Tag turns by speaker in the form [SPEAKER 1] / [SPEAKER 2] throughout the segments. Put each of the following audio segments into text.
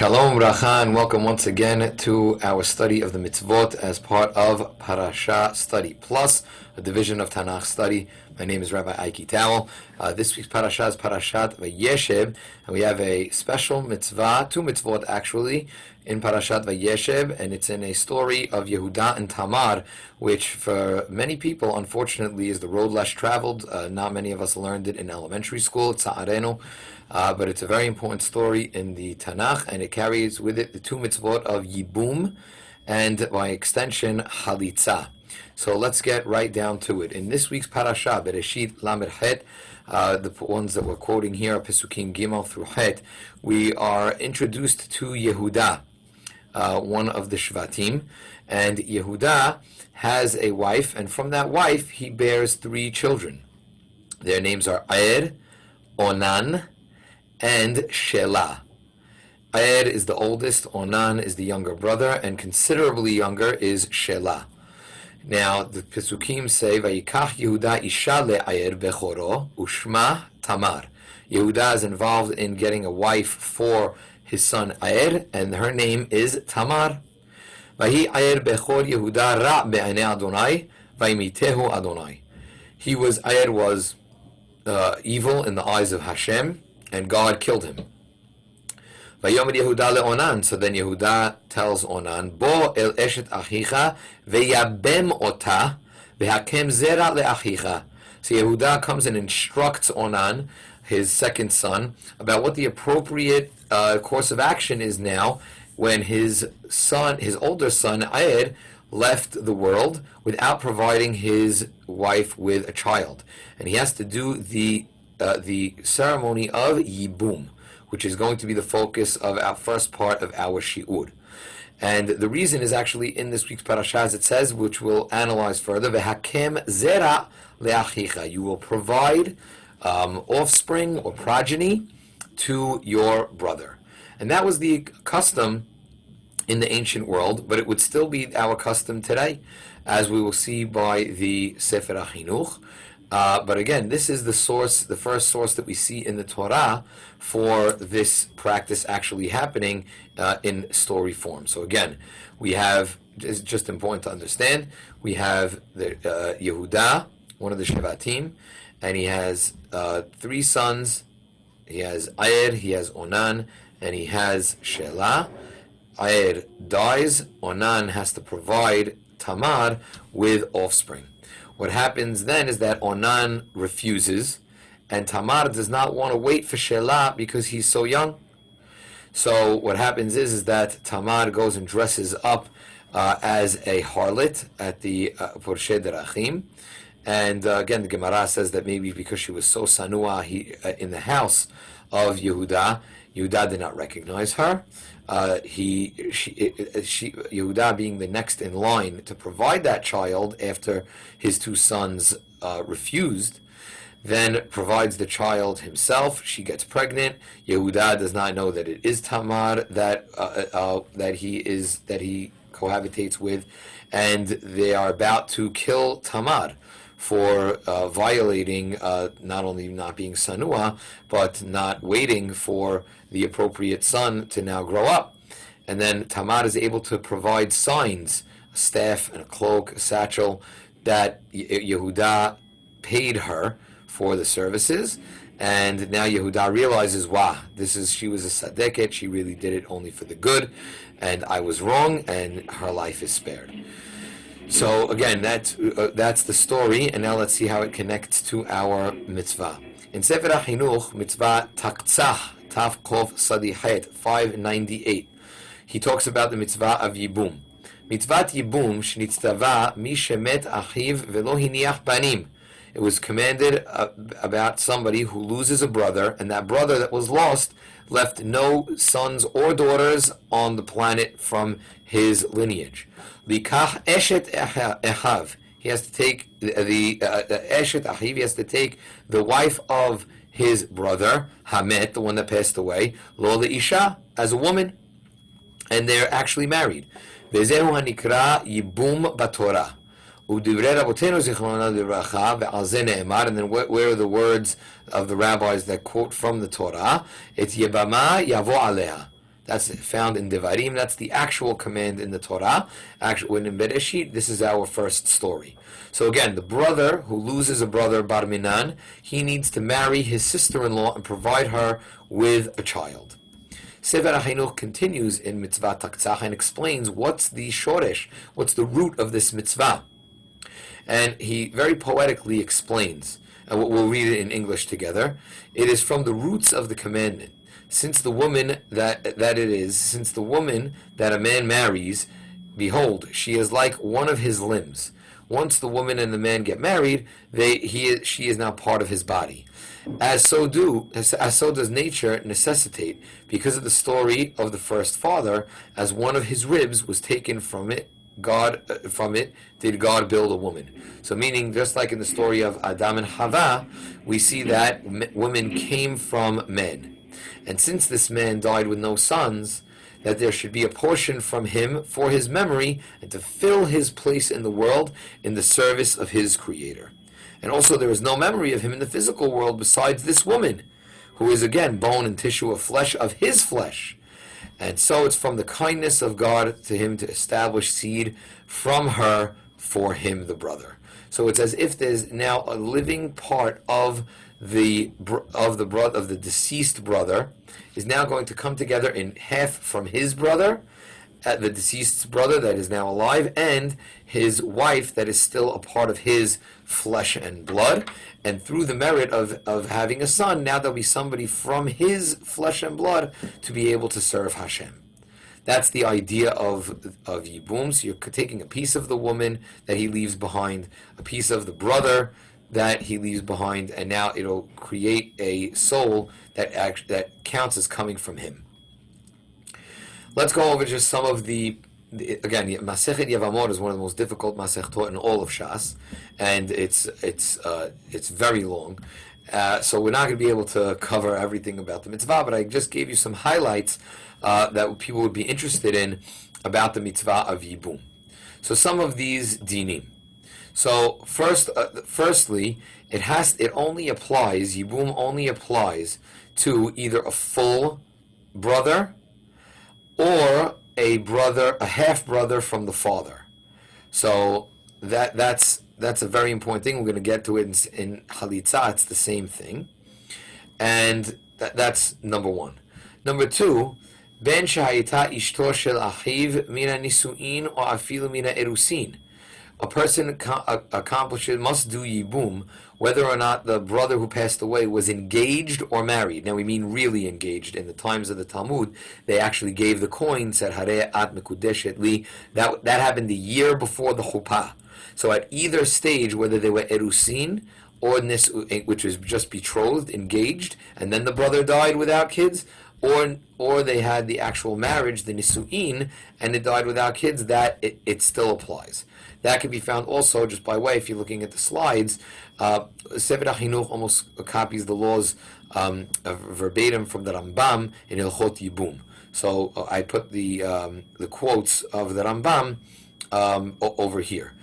[SPEAKER 1] Shalom Bracha, and welcome once again to our study of the mitzvot as part of Parasha Study Plus, a division of Tanakh study. My name is Rabbi Ikey Tawil. This week's Parasha is Parashat Vayeshev, and we have a special mitzvah, two mitzvot actually, in Parashat Vayeshev, and it's in a story of Yehuda and Tamar, which for many people, unfortunately, is the road less traveled. Not many of us learned it in elementary school, tza'arenu, but it's a very important story in the Tanakh, and it carries with it the two mitzvot of Yibum and, by extension, Halitza. So let's get right down to it. In this week's Parasha, Bereshit, Lamed Het, the ones that we're quoting here are Pesukim Gimel through Het, we are introduced to Yehuda, one of the Shvatim, and Yehuda has a wife, and from that wife he bears three children. Their names are Ayer, Onan, and Shelah. Ayer is the oldest, Onan is the younger brother, and considerably younger is Shelah. Now, the Pesukim say, Vayikach Yehuda isha le'ayer bechoro, ushma Tamar. Yehuda is involved in getting a wife for his son Ayer, and her name is Tamar. Vahi Ayer bechor Yehuda ra be'anei Adonai, vayimitehu Adonai. Ayer was evil in the eyes of Hashem, and God killed him. Vayomer Yehuda le'Onan. So then Yehuda tells Onan, Bo el eshet achicha veyabem ota vehakem zera le'achicha. So Yehuda comes and instructs Onan, his second son, about what the appropriate course of action is now when his older son Ayer left the world without providing his wife with a child, and he has to do the ceremony of Yibum, which is going to be the focus of our first part of our shiur. And the reason is actually in this week's parasha, as it says, which we'll analyze further. Vehakem zera leachicha. You will provide offspring or progeny to your brother. And that was the custom in the ancient world, but it would still be our custom today, as we will see by the Sefer HaChinuch. But again, this is the first source that we see in the Torah for this practice actually happening in story form. So again, we have, it's just important to understand, we have the Yehuda, one of the Shvatim, and he has three sons. He has Ayer, he has Onan, and he has Shelah. Ayer dies, Onan has to provide Tamar with offspring. What happens then is that Onan refuses, and Tamar does not want to wait for Shelah because he's so young. So what happens is that Tamar goes and dresses up as a harlot at the Porsche Derachim. And again, the Gemara says that maybe because she was so sanua in the house of Yehuda did not recognize her. Yehuda, being the next in line to provide that child after his two sons refused, then provides the child himself. She gets pregnant. Yehuda does not know that it is Tamar that he cohabitates with, and they are about to kill Tamar for violating, not only not being sanua, but not waiting for the appropriate son to now grow up. And then Tamar is able to provide signs, a staff and a cloak, a satchel, that Yehuda paid her for the services. And now Yehuda realizes, wow, she was a sadeket, she really did it only for the good, and I was wrong, and her life is spared. So again, that's the story, and now let's see how it connects to our mitzvah. In Sefer HaChinuch, mitzvah Taktsah, Taf Kov Sadi Het, 598, he talks about the mitzvah of Yibum. Mitzvah Yibum, shnitztava mi shemet achiv velo hiniach banim. It was commanded about somebody who loses a brother, and that brother that was lost left no sons or daughters on the planet from his lineage. Likach eshet echav. He has to take the eshet achiv. He has to take the wife of his brother Hamet, the one that passed away, lo leisha, as a woman, and they're actually married. Vezehu hanikra yibum batorah. And then where are the words of the rabbis that quote from the Torah? It's Yebama Yavo Aleha. That's found in Devarim. That's the actual command in the Torah. Actually, when in Bereshit, this is our first story. So again, the brother who loses a brother, bar minan, he needs to marry his sister-in-law and provide her with a child. Sefer HaChinuch continues in Mitzvah Taktzach and explains what's the shoresh, what's the root of this mitzvah. And he very poetically explains, and we'll read it in English together. It is from the roots of the commandment. Since the woman that a man marries, behold, she is like one of his limbs. Once the woman and the man get married, she is now part of his body. As so does nature necessitate, because of the story of the first father, as one of his ribs was taken from it, did God build a woman. So meaning, just like in the story of Adam and Hava, we see that women came from men. And since this man died with no sons, that there should be a portion from him for his memory and to fill his place in the world in the service of his Creator. And also there is no memory of him in the physical world besides this woman, who is again bone and tissue of flesh of his flesh. And so it's from the kindness of God to him to establish seed from her for him, the brother. So it's as if there's now a living part of the deceased brother is now going to come together in half from his brother, the deceased's brother that is now alive, and his wife that is still a part of his flesh and blood. And through the merit of having a son, now there'll be somebody from his flesh and blood to be able to serve Hashem. That's the idea of Yibum. So you're taking a piece of the woman that he leaves behind, a piece of the brother that he leaves behind, and now it'll create a soul that counts as coming from him. Let's go over just some of again, Masechet Yevamot is one of the most difficult Masechtot in all of Shas, and it's very long. So we're not going to be able to cover everything about the mitzvah, but I just gave you some highlights that people would be interested in about the mitzvah of Yibum. So some of these dinim. So firstly, Yibum only applies to either a full brother or a half brother from the father. So that's a very important thing. We're going to get to it in Halitza. It's the same thing, and that's number one. Number two, ben shahayita ishto shel achiv mina nisuin or afilu mina erusin. A person must do Yibum whether or not the brother who passed away was engaged or married. Now we mean really engaged. In the times of the Talmud, they actually gave the coin, said Harei at Mekudeshet li. That happened the year before the chuppah. So at either stage, whether they were erusin or which is just betrothed, engaged, and then the brother died without kids, or they had the actual marriage, the nisuin, and it died without kids, that it still applies. That can be found also, just by way, if you're looking at the slides, Sefer HaChinuch almost copies the laws verbatim from the Rambam in Hilchot Yibum. So I put the quotes of the Rambam over here.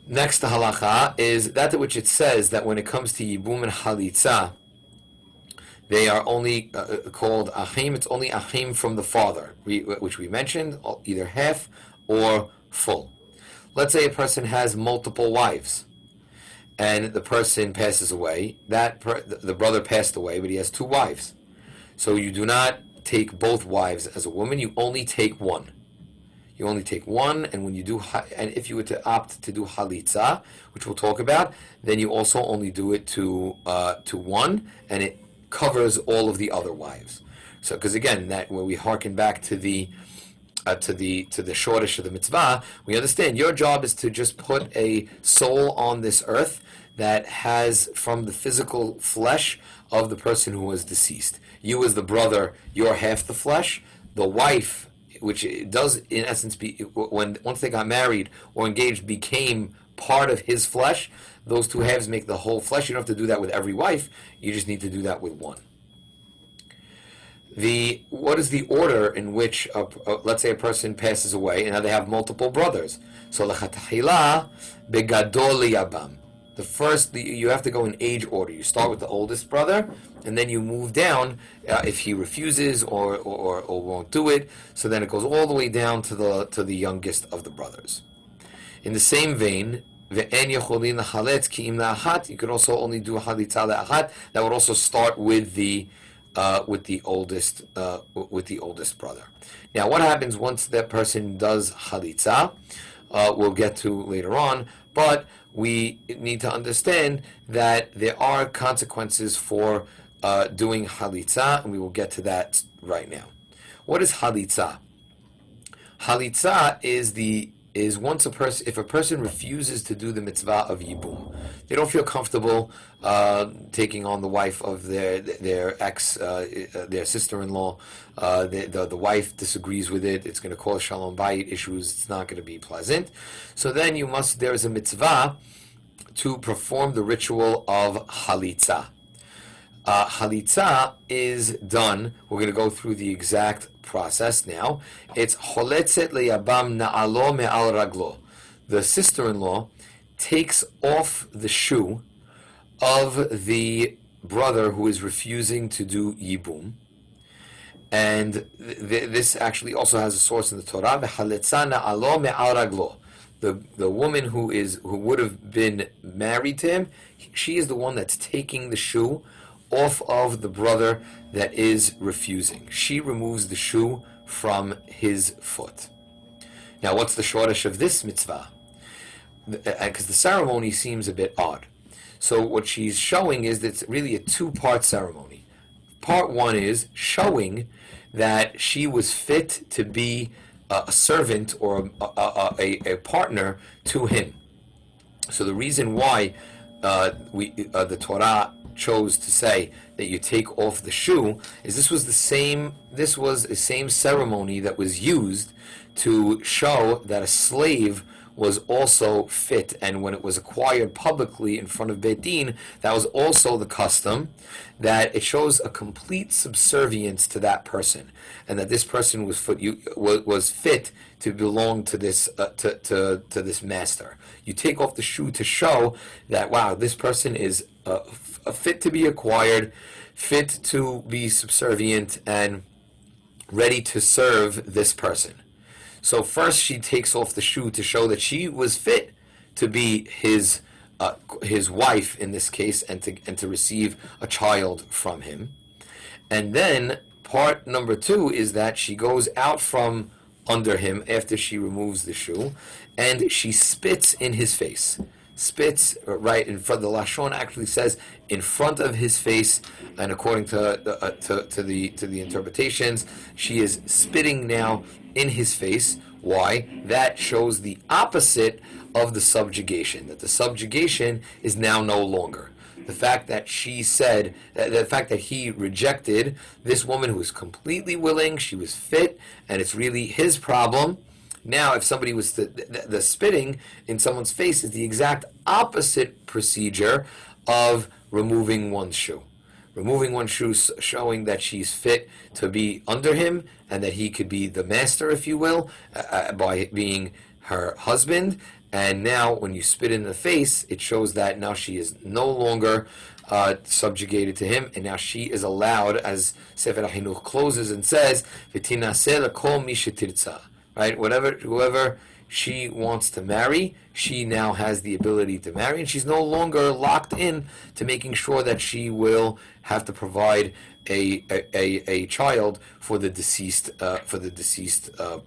[SPEAKER 1] Next to halacha is that to which it says that when it comes to Yibum and Halitza, they are only called achim. It's only achim from the father, which we mentioned, either half or full. Let's say a person has multiple wives, and the person passes away. The brother passed away, but he has two wives. So you do not take both wives as a woman. You only take one. You only take one, and when you do, and if you were to opt to do halitza, which we'll talk about, then you also only do it to one, and it covers all of the other wives. So, because again, that when we hearken back to the shortish of the mitzvah, we understand your job is to just put a soul on this earth that has from the physical flesh of the person who was deceased. You as the brother, you're half the flesh. The wife, which it does in essence be once they got married or engaged, became part of his flesh. Those two halves make the whole flesh. You don't have to do that with every wife. You just need to do that with one. What is the order in which, let's say a person passes away, and now they have multiple brothers. So, l'chatchila begadol liyabam. You have to go in age order. You start with the oldest brother, and then you move down if he refuses or won't do it. So then it goes all the way down to the youngest of the brothers. In the same vein, ve'en yecholin lachaletz ki im la'achat. You could also only do halitza la'achat. That would also start with the oldest brother. Now, what happens once that person does halitza? We'll get to later on, but we need to understand that there are consequences for doing halitza, and we will get to that right now. What is halitza? Halitza is once if a person refuses to do the mitzvah of Yibum. They don't feel comfortable taking on the wife of their ex, their sister-in-law. The wife disagrees with it. It's going to cause shalom bayit issues. It's not going to be pleasant. So then there is a mitzvah to perform the ritual of halitza. Halitza is done. We're going to go through the exact process now. It's choletzet leyabam na'alo me'al raglo. The sister-in-law takes off the shoe of the brother who is refusing to do Yibum. And this actually also has a source in the Torah. V'haletza na'alo me'al raglo. The woman who would have been married to him, she is the one that's taking the shoe off of the brother that is refusing. She removes the shoe from his foot. Now, what's the shortish of this mitzvah? Because the ceremony seems a bit odd. So what she's showing is that it's really a two-part ceremony. Part one is showing that she was fit to be a servant or a partner to him. So the reason why the Torah chose to say that you take off the shoe is this was the same ceremony that was used to show that a slave was also fit, and when it was acquired publicly in front of Beit Din, that was also the custom, that it shows a complete subservience to that person, and that this person was fit to belong to this to this master. You take off the shoe to show that, wow, this person is fit to be acquired, fit to be subservient, and ready to serve this person. So first she takes off the shoe to show that she was fit to be his wife in this case, and to receive a child from him. And then part number two is that she goes out from under him after she removes the shoe, and she spits in his face. Spits right in front. The Lashon actually says in front of his face, and according to the interpretations, she is spitting now in his face. Why? That shows the opposite of the subjugation. That the subjugation is now no longer. The fact that she said, the fact that he rejected this woman who was completely willing, she was fit, and it's really his problem. Now, if somebody was the spitting in someone's face is the exact opposite procedure of removing one's shoe. Removing one's shoe, showing that she's fit to be under him and that he could be the master, if you will, by being her husband. And now, when you spit in the face, it shows that now she is no longer subjugated to him, and now she is allowed, as Sefer closes and says, "V'tinaseh lekol mi shetirtza." Right, whoever she wants to marry, she now has the ability to marry, and she's no longer locked in to making sure that she will have to provide a child for the deceased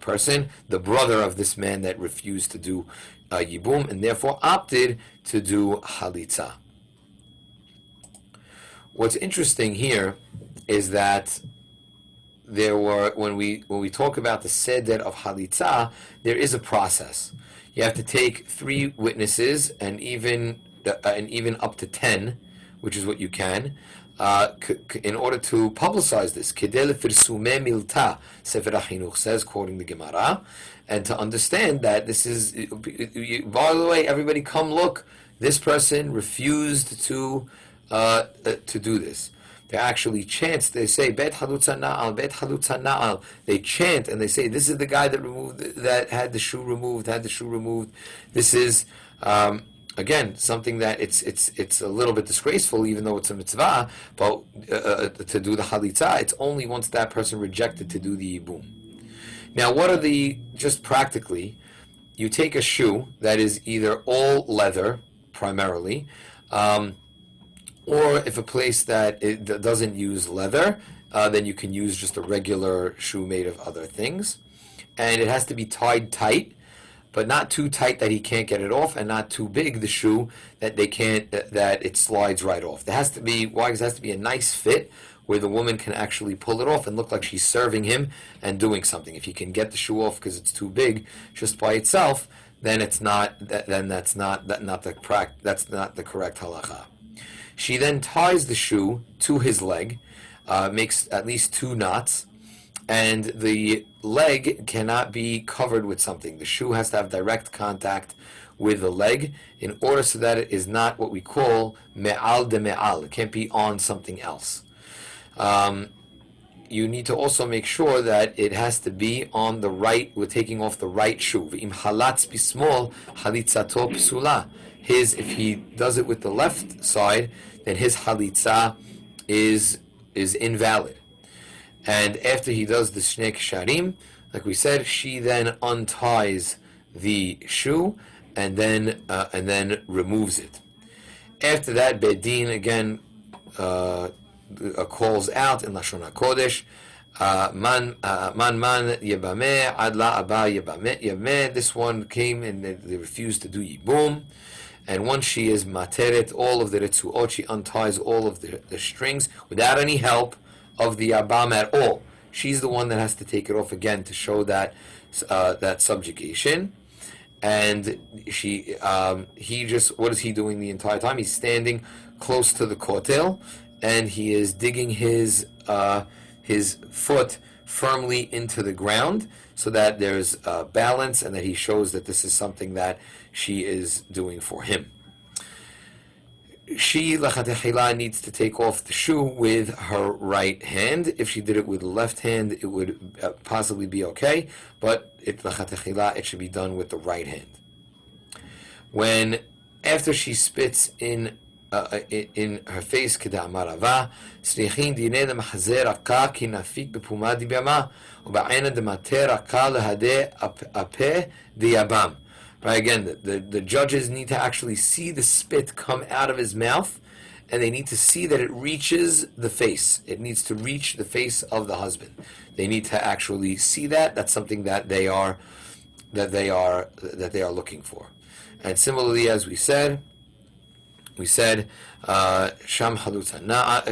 [SPEAKER 1] person, the brother of this man that refused to do Yibum, and therefore opted to do Halitza. What's interesting here is that when we talk about the seder of Halitza, there is a process. You have to take 3 witnesses and even up to 10, which is what you can, in order to publicize this. Kedel firsume milta, Sefer HaChinuch says, quoting the Gemara, and to understand that this is, by the way, everybody come look, this person refused to do this. They actually chant. They say Bet Halitza Na'al, Bet Halitza Na'al. They chant and they say, "This is the guy that had the shoe removed. This is again, something that it's a little bit disgraceful, even though it's a mitzvah, but to do the halitza, it's only once that person rejected to do the yibum. Now, what are just practically, you take a shoe that is either all leather, primarily, or if a place that it doesn't use leather, then you can use just a regular shoe made of other things. And it has to be tied tight, but not too tight that he can't get it off, and not too big, the shoe, that it slides right off. There has to be, why? Because it has to be a nice fit where the woman can actually pull it off and look like she's serving him and doing something. If he can get the shoe off because it's too big just by itself, then that's not the correct halacha. She then ties the shoe to his leg, makes at least 2 knots, and the leg cannot be covered with something. The shoe has to have direct contact with the leg in order so that it is not what we call me'al de me'al. It can't be on something else. You need to also make sure that it has to be on the right, we're taking off the right shoe. V'im halatz bismol halitzato psula. If he does it with the left side, then his halitza is invalid. And after he does the shnei ksharim, like we said, she then unties the shoe and then removes it. After that, Beit Din again calls out in Lashon HaKodesh, man yebameh ad la abba yebameh. This one came and they refused to do yibum. And once she is materet all of the ritzuot, she unties all of the strings without any help of the abam at all. She's the one that has to take it off again to show that subjugation. And what is he doing the entire time? He's standing close to the kotel, and he is digging his foot firmly into the ground so that there's balance, and that he shows that this is something that she is doing for him. She, lachatechila, needs to take off the shoe with her right hand. If she did it with the left hand, it would possibly be okay, but lachatechila, it should be done with the right hand. After she spits in her face, keda'amarava, slichin dinei lemachzer raka ki nafik bepuma dibama uba'ena demater raka lehadeh apeh diyabam. Right, again, the judges need to actually see the spit come out of his mouth, and they need to see that it reaches the face. It needs to reach the face of the husband. They need to actually see that. That's something that they are looking for. And similarly, as we said, sham halutza na'al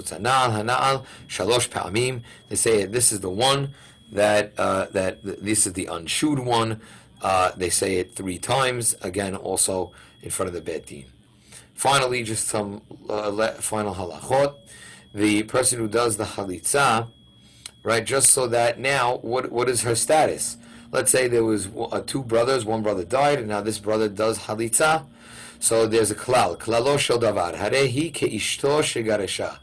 [SPEAKER 1] hana'al shalosh pa'amim. They say this is the one that this is the unshoed one. They say it 3 times, again, also in front of the Beit Din. Finally, just some final halachot. The person who does the halitza, right, just so that now, what is her status? Let's say there was 2 brothers, one brother died, and now this brother does halitza. So there's a klalo shel davar, harehi keishto shegaresha.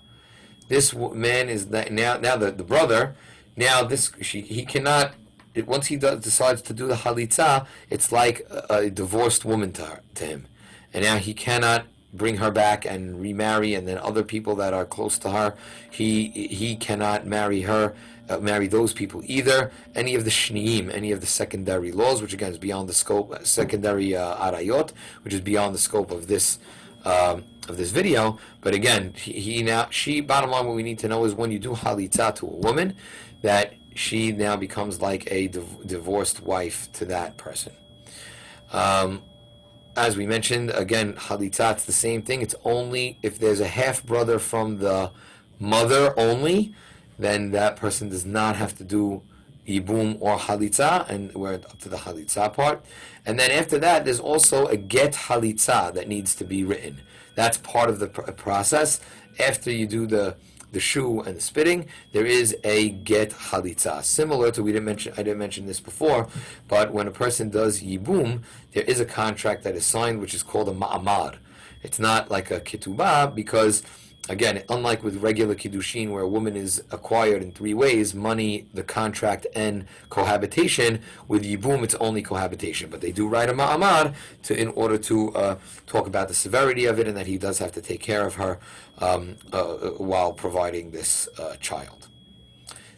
[SPEAKER 1] This man is now the brother. Now he cannot. Once he decides to do the halitza, it's like a divorced woman to him, and now he cannot bring her back and remarry, and then other people that are close to her, he cannot marry those people either. Any of the shniim, any of the secondary laws, which again is beyond the scope, secondary arayot, which is beyond the scope of this video. But again, bottom line, what we need to know is when you do halitza to a woman, that she now becomes like a divorced wife to that person. As we mentioned, again, halitza, it's the same thing. It's only if there's a half brother from the mother only, then that person does not have to do yibum or halitza, and we're up to the halitza part. And then after that, there's also a get halitza that needs to be written. That's part of the process. After you do the shoe and the spitting, there is a get halitza. Similar to, I didn't mention this before, but when a person does yibum, there is a contract that is signed which is called a ma'amar. It's not like a ketubah, because Again, unlike with regular kiddushin, where a woman is acquired in three ways: money, the contract, and cohabitation. With Yibum, it's only cohabitation, but they do write a ma'amar in order to talk about the severity of it, and that he does have to take care of her while providing this child.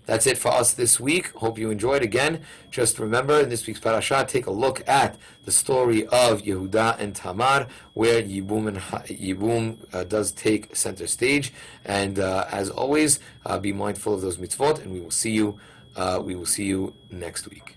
[SPEAKER 1] That's it for us this week. Hope you enjoyed. Again, just remember, in this week's parasha, take a look at the story of Yehuda and Tamar, where Yibum does take center stage. And as always, be mindful of those mitzvot, and we will see you next week.